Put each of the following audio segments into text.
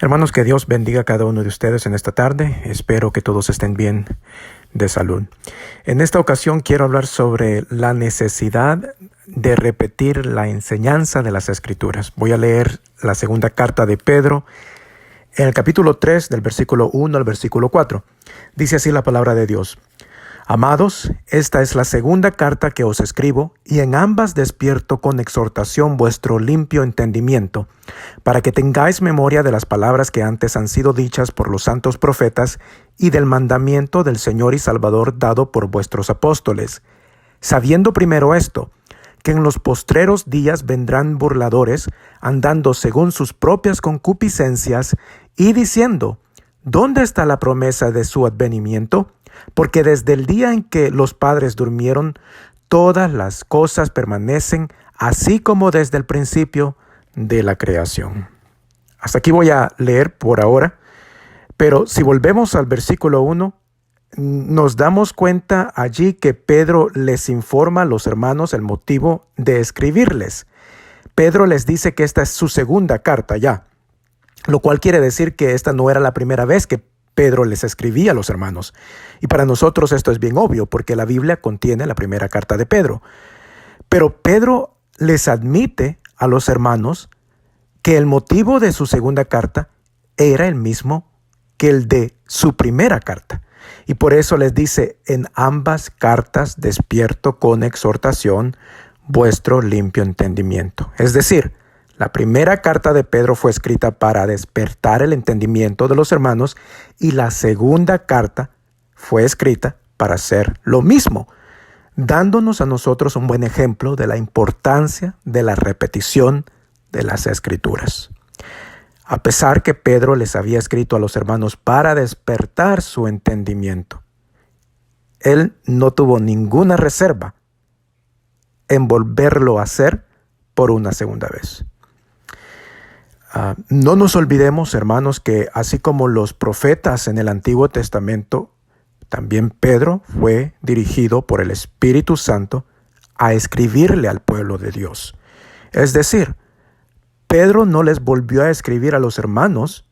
Hermanos, que Dios bendiga a cada uno de ustedes en esta tarde. Espero que todos estén bien de salud. En esta ocasión quiero hablar sobre la necesidad de repetir la enseñanza de las Escrituras. Voy a leer la segunda carta de Pedro en el capítulo 3 del versículo 1 al versículo 4. Dice así la palabra de Dios. Amados, esta es la segunda carta que os escribo, y en ambas despierto con exhortación vuestro limpio entendimiento, para que tengáis memoria de las palabras que antes han sido dichas por los santos profetas y del mandamiento del Señor y Salvador dado por vuestros apóstoles, sabiendo primero esto, que en los postreros días vendrán burladores, andando según sus propias concupiscencias, y diciendo, ¿dónde está la promesa de su advenimiento? Porque desde el día en que los padres durmieron, todas las cosas permanecen así como desde el principio de la creación. Hasta aquí voy a leer por ahora, pero si volvemos al versículo 1, nos damos cuenta allí que Pedro les informa a los hermanos el motivo de escribirles. Pedro les dice que esta es su segunda carta ya, lo cual quiere decir que esta no era la primera vez que Pedro les escribía a los hermanos. Y para nosotros esto es bien obvio, porque la Biblia contiene la primera carta de Pedro. Pero Pedro les admite a los hermanos que el motivo de su segunda carta era el mismo que el de su primera carta. Y por eso les dice, en ambas cartas despierto con exhortación vuestro limpio entendimiento. Es decir, la primera carta de Pedro fue escrita para despertar el entendimiento de los hermanos y la segunda carta fue escrita para hacer lo mismo, dándonos a nosotros un buen ejemplo de la importancia de la repetición de las Escrituras. A pesar que Pedro les había escrito a los hermanos para despertar su entendimiento, él no tuvo ninguna reserva en volverlo a hacer por una segunda vez. No nos olvidemos, hermanos, que así como los profetas en el Antiguo Testamento, también Pedro fue dirigido por el Espíritu Santo a escribirle al pueblo de Dios. Es decir, Pedro no les volvió a escribir a los hermanos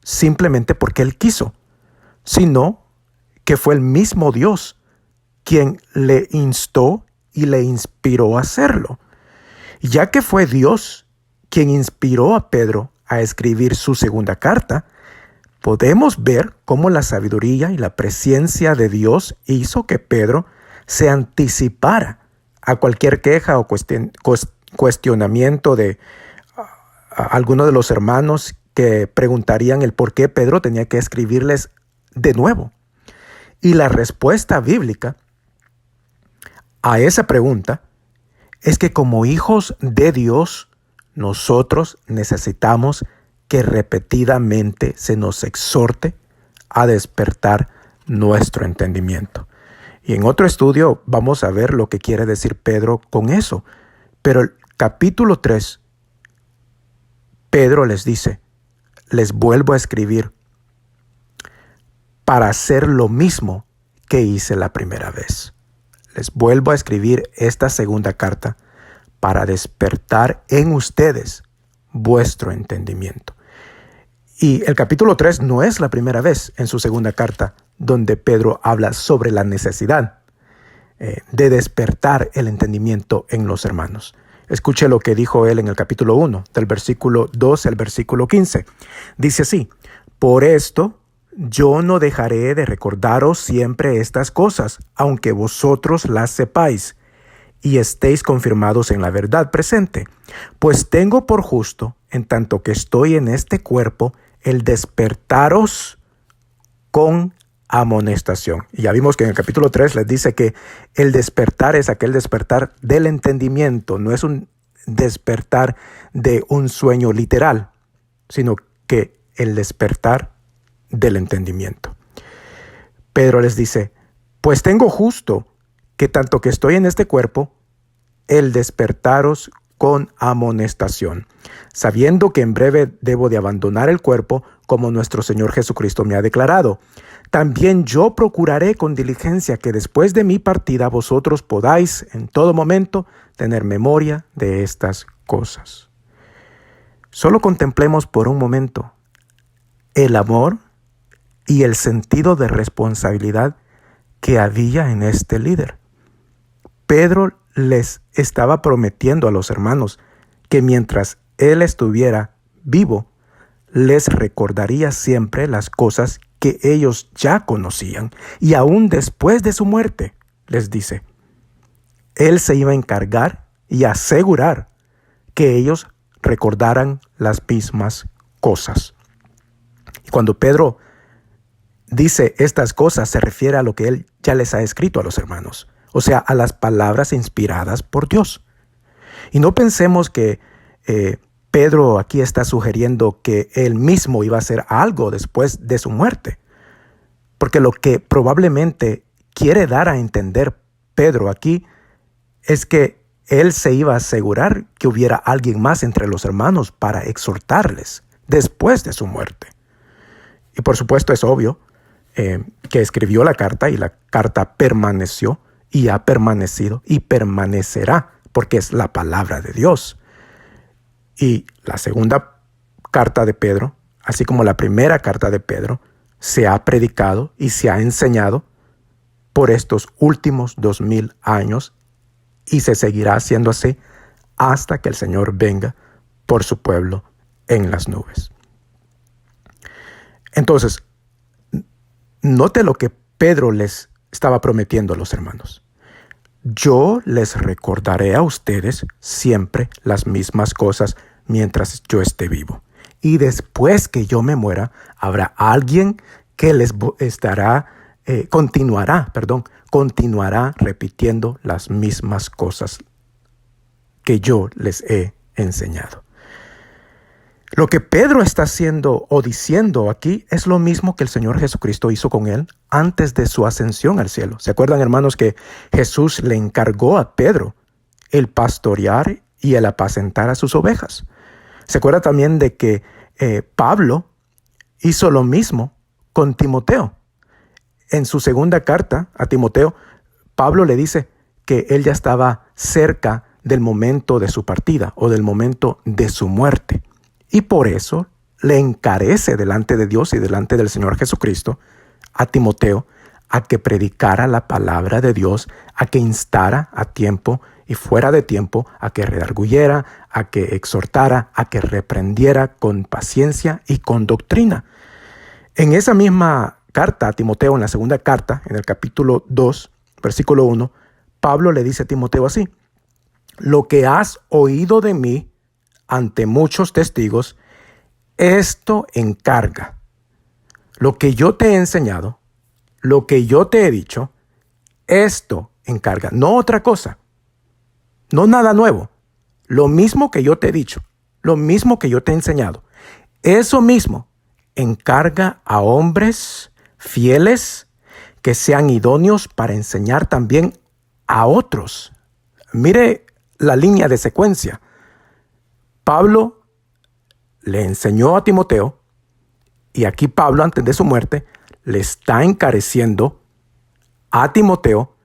simplemente porque él quiso, sino que fue el mismo Dios quien le instó y le inspiró a hacerlo. Ya que fue Dios quien inspiró a Pedro a escribir su segunda carta, podemos ver cómo la sabiduría y la presencia de Dios hizo que Pedro se anticipara a cualquier queja o cuestionamiento de alguno de los hermanos que preguntarían el por qué Pedro tenía que escribirles de nuevo. Y la respuesta bíblica a esa pregunta es que como hijos de Dios, nosotros necesitamos que repetidamente se nos exhorte a despertar nuestro entendimiento. Y en otro estudio vamos a ver lo que quiere decir Pedro con eso. Pero el capítulo 3, Pedro les dice, les vuelvo a escribir para hacer lo mismo que hice la primera vez. Les vuelvo a escribir esta segunda carta para despertar en ustedes vuestro entendimiento. Y el capítulo 3 no es la primera vez en su segunda carta donde Pedro habla sobre la necesidad de despertar el entendimiento en los hermanos. Escuche lo que dijo él en el capítulo 1, del versículo 12 al versículo 15. Dice así, por esto yo no dejaré de recordaros siempre estas cosas, aunque vosotros las sepáis y estéis confirmados en la verdad presente, pues tengo por justo, en tanto que estoy en este cuerpo, el despertaros con amonestación. Y ya vimos que en el capítulo 3 les dice que el despertar es aquel despertar del entendimiento, no es un despertar de un sueño literal, sino que el despertar del entendimiento. Pedro les dice, pues tengo justo que tanto que estoy en este cuerpo, el despertaros con amonestación, sabiendo que en breve debo de abandonar el cuerpo, como nuestro Señor Jesucristo me ha declarado. También yo procuraré con diligencia que después de mi partida vosotros podáis en todo momento tener memoria de estas cosas. Solo contemplemos por un momento el amor y el sentido de responsabilidad que había en este líder. Pedro les estaba prometiendo a los hermanos que mientras él estuviera vivo, les recordaría siempre las cosas que ellos ya conocían. Y aún después de su muerte, les dice, él se iba a encargar y asegurar que ellos recordaran las mismas cosas. Y cuando Pedro dice estas cosas, se refiere a lo que él ya les ha escrito a los hermanos, o sea, a las palabras inspiradas por Dios. Y no pensemos que Pedro aquí está sugiriendo que él mismo iba a hacer algo después de su muerte, porque lo que probablemente quiere dar a entender Pedro aquí es que él se iba a asegurar que hubiera alguien más entre los hermanos para exhortarles después de su muerte. Y por supuesto es obvio que escribió la carta y la carta permaneció y ha permanecido y permanecerá porque es la palabra de Dios. Y la segunda carta de Pedro, así como la primera carta de Pedro, se ha predicado y se ha enseñado por estos últimos 2000 años y se seguirá haciendo así hasta que el Señor venga por su pueblo en las nubes. Entonces, note lo que Pedro les estaba prometiendo a los hermanos. Yo les recordaré a ustedes siempre las mismas cosas mientras yo esté vivo. Y después que yo me muera, habrá alguien que les continuará repitiendo las mismas cosas que yo les he enseñado. Lo que Pedro está haciendo o diciendo aquí es lo mismo que el Señor Jesucristo hizo con él antes de su ascensión al cielo. ¿Se acuerdan, hermanos, que Jesús le encargó a Pedro el pastorear y el apacentar a sus ovejas? ¿Se acuerda también de que Pablo hizo lo mismo con Timoteo? En su segunda carta a Timoteo, Pablo le dice que él ya estaba cerca del momento de su partida o del momento de su muerte. Y por eso le encarece delante de Dios y delante del Señor Jesucristo a Timoteo a que predicara la palabra de Dios, a que instara a tiempo y fuera de tiempo, a que redarguyera, a que exhortara, a que reprendiera con paciencia y con doctrina. En esa misma carta a Timoteo, en la segunda carta, en el capítulo 2, versículo 1, Pablo le dice a Timoteo así: lo que has oído de mí ante muchos testigos, esto encarga. Lo que yo te he enseñado, lo que yo te he dicho, esto encarga, no otra cosa, no nada nuevo, lo mismo que yo te he dicho, lo mismo que yo te he enseñado, eso mismo encarga a hombres fieles que sean idóneos para enseñar también a otros. Mire la línea de secuencia. Pablo le enseñó a Timoteo y aquí Pablo, antes de su muerte, le está encareciendo a Timoteo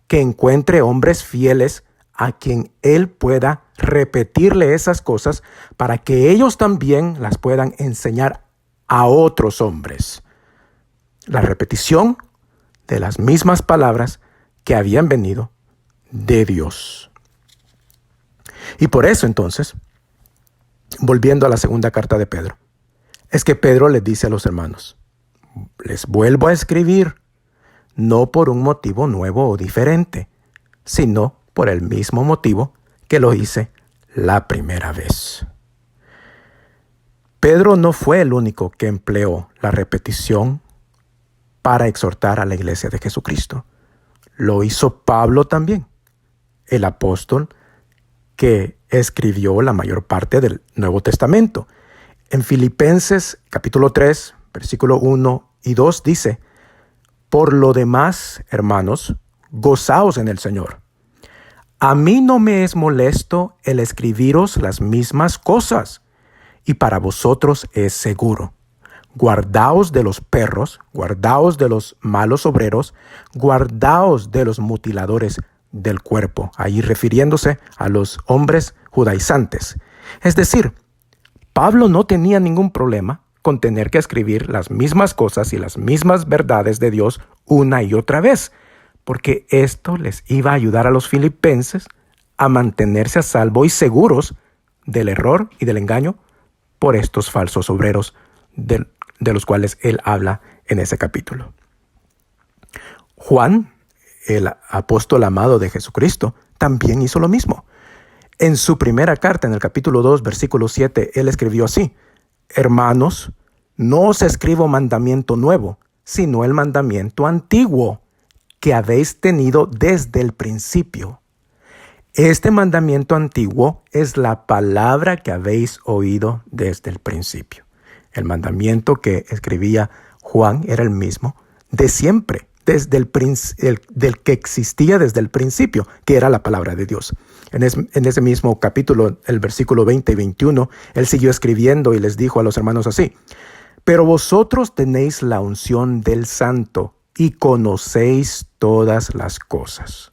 que encuentre hombres fieles a quien él pueda repetirle esas cosas para que ellos también las puedan enseñar a otros hombres. La repetición de las mismas palabras que habían venido de Dios. Y por eso entonces, volviendo a la segunda carta de Pedro, es que Pedro les dice a los hermanos: les vuelvo a escribir, no por un motivo nuevo o diferente, sino por el mismo motivo que lo hice la primera vez. Pedro no fue el único que empleó la repetición para exhortar a la iglesia de Jesucristo. Lo hizo Pablo también, el apóstol que escribió la mayor parte del Nuevo Testamento. En Filipenses capítulo 3, versículo 1 y 2 dice: por lo demás, hermanos, gozaos en el Señor. A mí no me es molesto el escribiros las mismas cosas, y para vosotros es seguro. Guardaos de los perros, guardaos de los malos obreros, guardaos de los mutiladores del cuerpo, ahí refiriéndose a los hombres judaizantes. Es decir, Pablo no tenía ningún problema con tener que escribir las mismas cosas y las mismas verdades de Dios una y otra vez, porque esto les iba a ayudar a los filipenses a mantenerse a salvo y seguros del error y del engaño por estos falsos obreros de los cuales él habla en ese capítulo. Juan, el apóstol amado de Jesucristo, también hizo lo mismo. En su primera carta, en el capítulo 2, versículo 7, él escribió así: Hermanos, no os escribo mandamiento nuevo, sino el mandamiento antiguo, que habéis tenido desde el principio. Este mandamiento antiguo es la palabra que habéis oído desde el principio. El mandamiento que escribía Juan era el mismo de siempre, desde del que existía desde el principio, que era la palabra de Dios. En ese mismo capítulo, el versículo 20 y 21, él siguió escribiendo y les dijo a los hermanos así: Pero vosotros tenéis la unción del Santo y conocéis todas las cosas.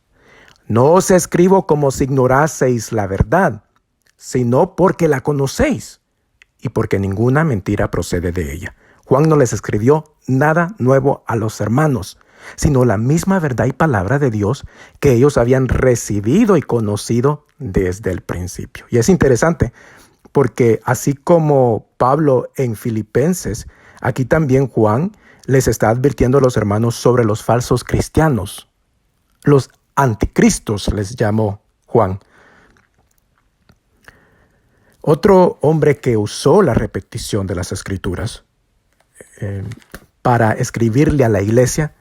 No os escribo como si ignoraseis la verdad, sino porque la conocéis y porque ninguna mentira procede de ella. Juan no les escribió nada nuevo a los hermanos, sino la misma verdad y palabra de Dios que ellos habían recibido y conocido desde el principio. Y es interesante porque así como Pablo en Filipenses, aquí también Juan les está advirtiendo a los hermanos sobre los falsos cristianos. Los anticristos les llamó Juan. Otro hombre que usó la repetición de las Escrituras para escribirle a la iglesia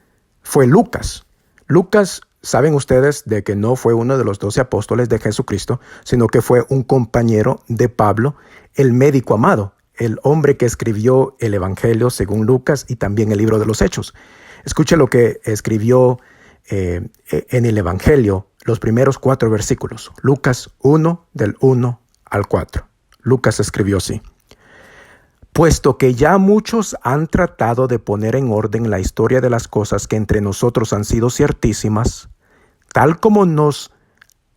fue Lucas. Lucas, saben ustedes de que no fue uno de los 12 apóstoles de Jesucristo, sino que fue un compañero de Pablo, el médico amado, el hombre que escribió el Evangelio según Lucas y también el libro de los Hechos. Escuche lo que escribió en el Evangelio, los primeros 4 versículos. Lucas 1, del 1 al 4. Lucas escribió así: Puesto que ya muchos han tratado de poner en orden la historia de las cosas que entre nosotros han sido ciertísimas, tal como nos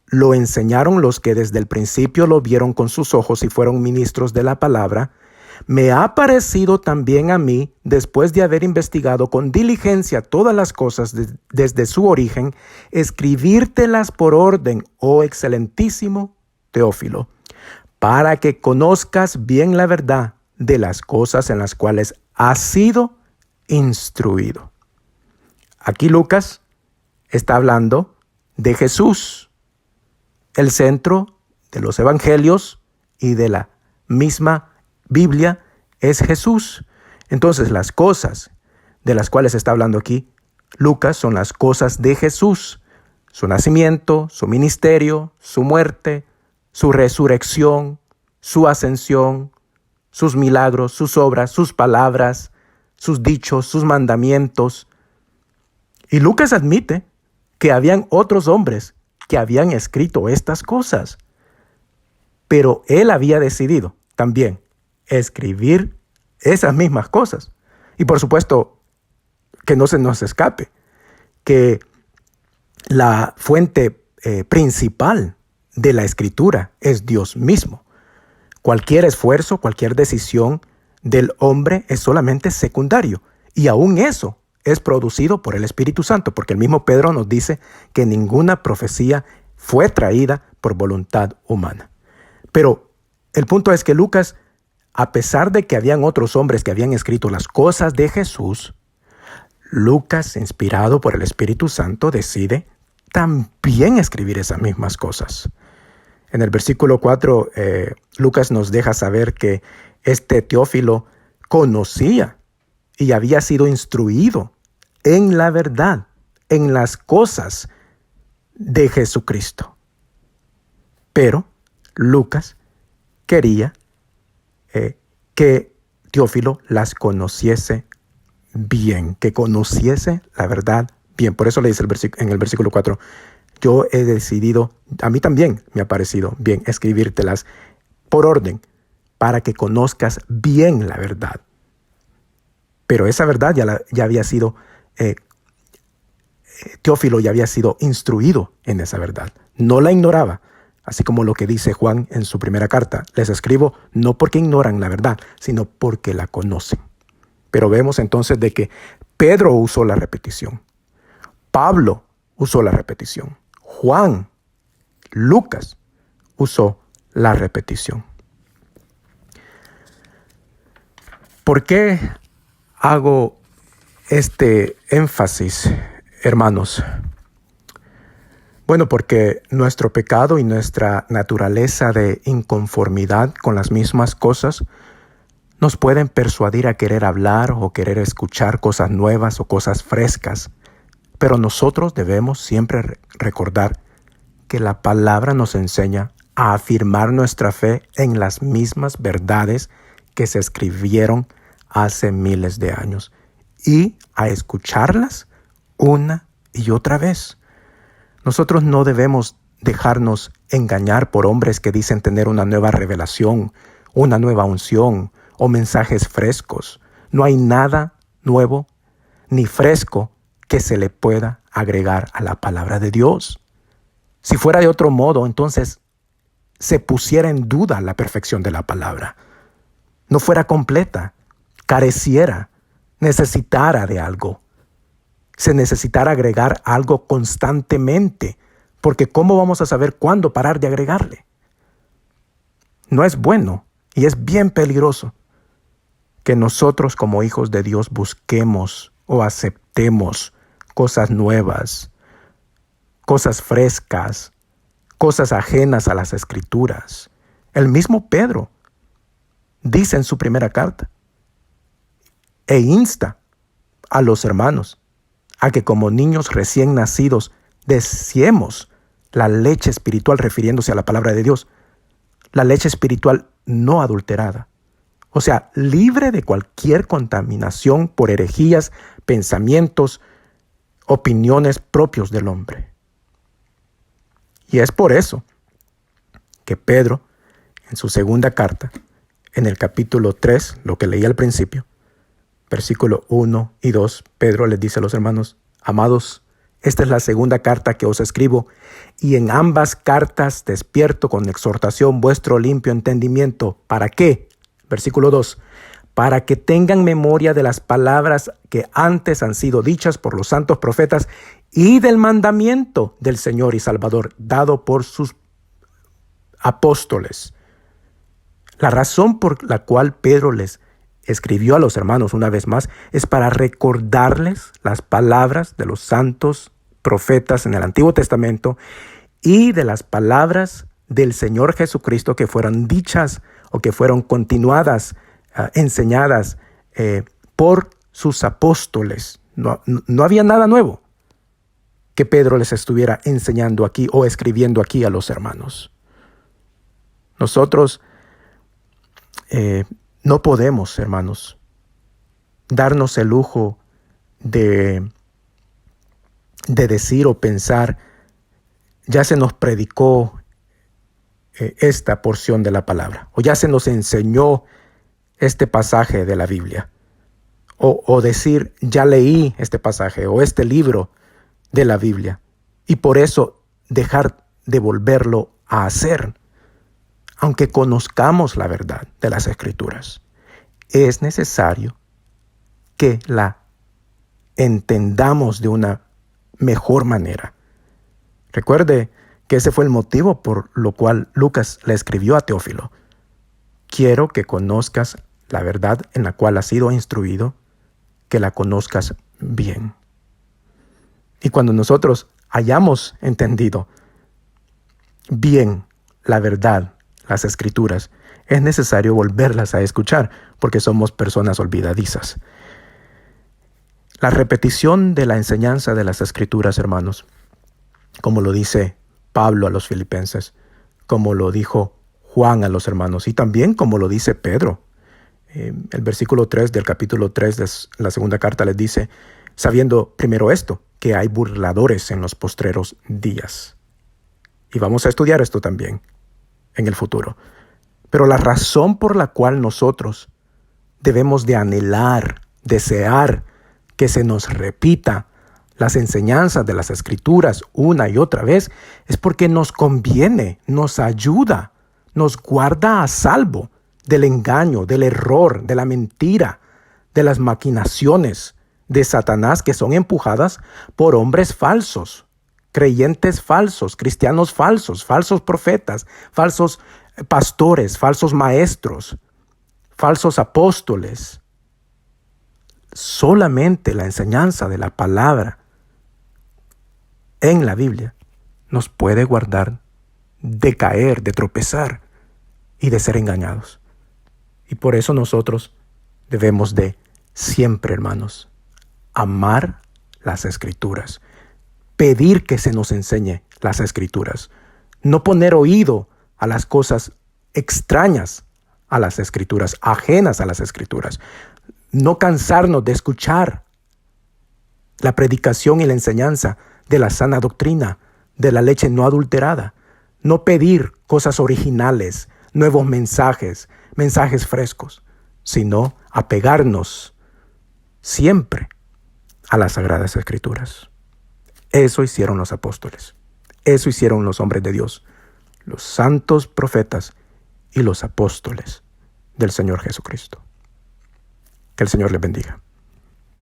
lo enseñaron los que desde el principio lo vieron con sus ojos y fueron ministros de la palabra, me ha parecido también a mí, después de haber investigado con diligencia todas las cosas desde su origen, escribírtelas por orden, oh excelentísimo Teófilo, para que conozcas bien la verdad de las cosas en las cuales has sido instruido. Aquí Lucas está hablando de Jesús, el centro de los evangelios y de la misma Biblia es Jesús. Entonces las cosas de las cuales está hablando aquí Lucas son las cosas de Jesús: su nacimiento, su ministerio, su muerte, su resurrección, su ascensión, sus milagros, sus obras, sus palabras, sus dichos, sus mandamientos. Y Lucas admite que habían otros hombres que habían escrito estas cosas, pero él había decidido también escribir esas mismas cosas. Y por supuesto, que no se nos escape que la fuente principal de la escritura es Dios mismo. Cualquier esfuerzo, cualquier decisión del hombre es solamente secundario. Y aún eso es producido por el Espíritu Santo, porque el mismo Pedro nos dice que ninguna profecía fue traída por voluntad humana. Pero el punto es que Lucas, a pesar de que habían otros hombres que habían escrito las cosas de Jesús, Lucas, inspirado por el Espíritu Santo, decide también escribir esas mismas cosas. En el versículo 4, Lucas nos deja saber que este Teófilo conocía y había sido instruido en la verdad, en las cosas de Jesucristo. Pero Lucas quería que Teófilo las conociese bien, que conociese la verdad bien. Por eso le dice en el versículo 4, yo he decidido, a mí también me ha parecido bien escribírtelas por orden, para que conozcas bien la verdad. Pero esa verdad ya había sido, Teófilo ya había sido instruido en esa verdad. No la ignoraba. así como lo que dice Juan en su primera carta. Les escribo no porque ignoran la verdad, sino porque la conocen. Pero vemos entonces de que Pedro usó la repetición. Pablo usó la repetición. Juan, Lucas usó la repetición. ¿Por qué hago este énfasis, hermanos? Bueno, porque nuestro pecado y nuestra naturaleza de inconformidad con las mismas cosas nos pueden persuadir a querer hablar o querer escuchar cosas nuevas o cosas frescas. Pero nosotros debemos siempre recordar que la palabra nos enseña a afirmar nuestra fe en las mismas verdades que se escribieron hace miles de años y a escucharlas una y otra vez. Nosotros no debemos dejarnos engañar por hombres que dicen tener una nueva revelación, una nueva unción o mensajes frescos. No hay nada nuevo ni fresco que se le pueda agregar a la palabra de Dios. Si fuera de otro modo, entonces se pusiera en duda la perfección de la palabra. No fuera completa, careciera, necesitara de algo. Se necesitara agregar algo constantemente, porque ¿cómo vamos a saber cuándo parar de agregarle? No es bueno y es bien peligroso que nosotros como hijos de Dios busquemos o aceptemos cosas nuevas, cosas frescas, cosas ajenas a las Escrituras. El mismo Pedro dice en su primera carta e insta a los hermanos a que como niños recién nacidos deseemos la leche espiritual, refiriéndose a la palabra de Dios, la leche espiritual no adulterada, o sea, libre de cualquier contaminación por herejías, pensamientos, opiniones propios del hombre. Y es por eso que Pedro, en su segunda carta, en el capítulo 3, lo que leí al principio, versículo 1 y 2, Pedro les dice a los hermanos: amados, esta es la segunda carta que os escribo, y en ambas cartas despierto con exhortación vuestro limpio entendimiento. ¿Para qué? Versículo 2. Para que tengan memoria de las palabras que antes han sido dichas por los santos profetas y del mandamiento del Señor y Salvador dado por sus apóstoles. La razón por la cual Pedro les escribió a los hermanos una vez más es para recordarles las palabras de los santos profetas en el Antiguo Testamento y de las palabras del Señor Jesucristo que fueron dichas o que fueron continuadas, enseñadas por sus apóstoles. No había nada nuevo que Pedro les estuviera enseñando aquí o escribiendo aquí a los hermanos. Nosotros no podemos, hermanos, darnos el lujo de decir o pensar: ya se nos predicó esta porción de la palabra, o ya se nos enseñó este pasaje de la Biblia, o decir: ya leí este pasaje o este libro de la Biblia, y por eso dejar de volverlo a hacer. Aunque conozcamos la verdad de las Escrituras, es necesario que la entendamos de una mejor manera. Recuerde que ese fue el motivo por lo cual Lucas le escribió a Teófilo: quiero que conozcas la verdad en la cual has sido instruido, que la conozcas bien. Y cuando nosotros hayamos entendido bien la verdad, las Escrituras, es necesario volverlas a escuchar, porque somos personas olvidadizas. La repetición de la enseñanza de las Escrituras, hermanos, como lo dice Pablo a los filipenses, como lo dijo Juan a los hermanos, y también como lo dice Pedro. El versículo 3 del capítulo 3 de la segunda carta les dice: sabiendo primero esto, que hay burladores en los postreros días. Y vamos a estudiar esto también en el futuro. Pero la razón por la cual nosotros debemos de anhelar, desear que se nos repita las enseñanzas de las Escrituras una y otra vez, es porque nos conviene, nos ayuda, nos guarda a salvo del engaño, del error, de la mentira, de las maquinaciones de Satanás que son empujadas por hombres falsos, creyentes falsos, cristianos falsos, falsos profetas, falsos pastores, falsos maestros, falsos apóstoles. Solamente la enseñanza de la palabra en la Biblia nos puede guardar de caer, de tropezar y de ser engañados. Y por eso nosotros debemos de siempre, hermanos, amar las Escrituras, pedir que se nos enseñe las Escrituras, no poner oído a las cosas extrañas a las Escrituras, ajenas a las Escrituras, no cansarnos de escuchar la predicación y la enseñanza de la sana doctrina, de la leche no adulterada, no pedir cosas originales, nuevos mensajes, mensajes frescos, sino apegarnos siempre a las Sagradas Escrituras. Eso hicieron los apóstoles, eso hicieron los hombres de Dios, los santos profetas y los apóstoles del Señor Jesucristo. Que el Señor les bendiga.